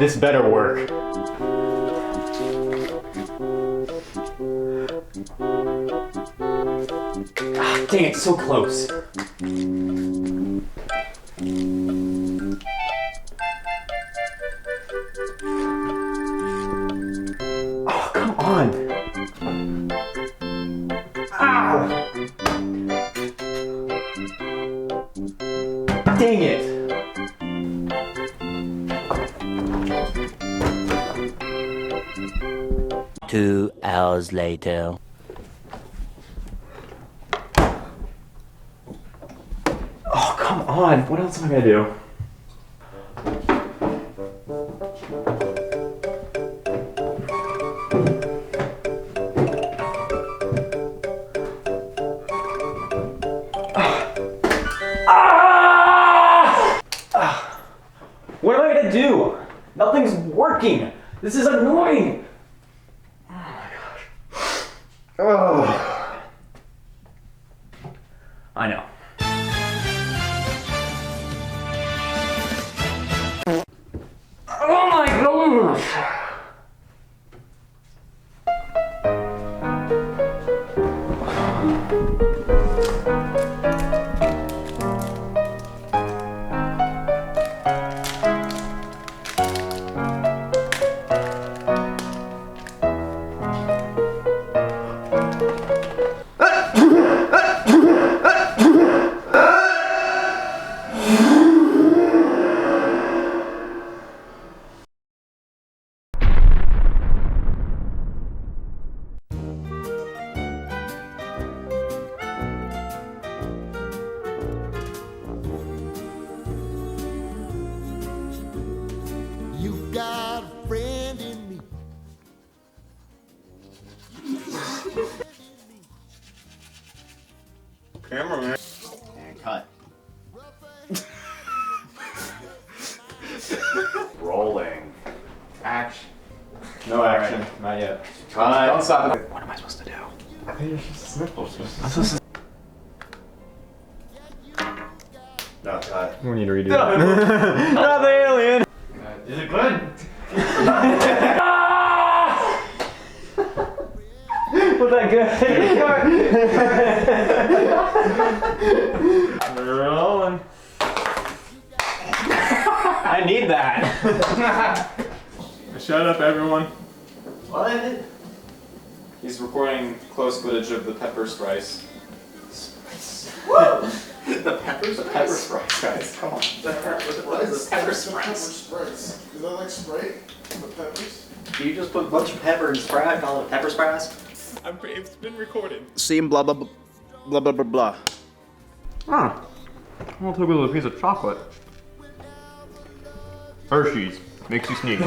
This better work. Ah, dang, it's so close. Oh, come on. Ow! Dang it. 2 hours later. Oh, come on. What else am I gonna do? What am I gonna do? Nothing's working. This is annoying. Oh my gosh. Oh. I know. Oh my goodness. You got a friend in me. Cameraman. And cut. Rolling. Action. No action. Not yet. Cut. Don't stop it. What am I supposed to do? I think you're supposed to sniffle. I'm supposed to. No, cut. We need to redo that. Not the alien. Is it good? Was that good? We're rolling. I need that. Shut up, everyone. What? He's recording close footage of the pepper spice. The pepper spice? Pepper spice, guys. Come on. What is the pepper spice? Sprite. Is that like Sprite? The peppers? You just put a bunch of pepper in Sprite, call it pepper spice? It's been recorded. Seem blah blah blah blah blah blah blah. Huh. I'll take a little piece of chocolate. Hershey's makes you sneeze.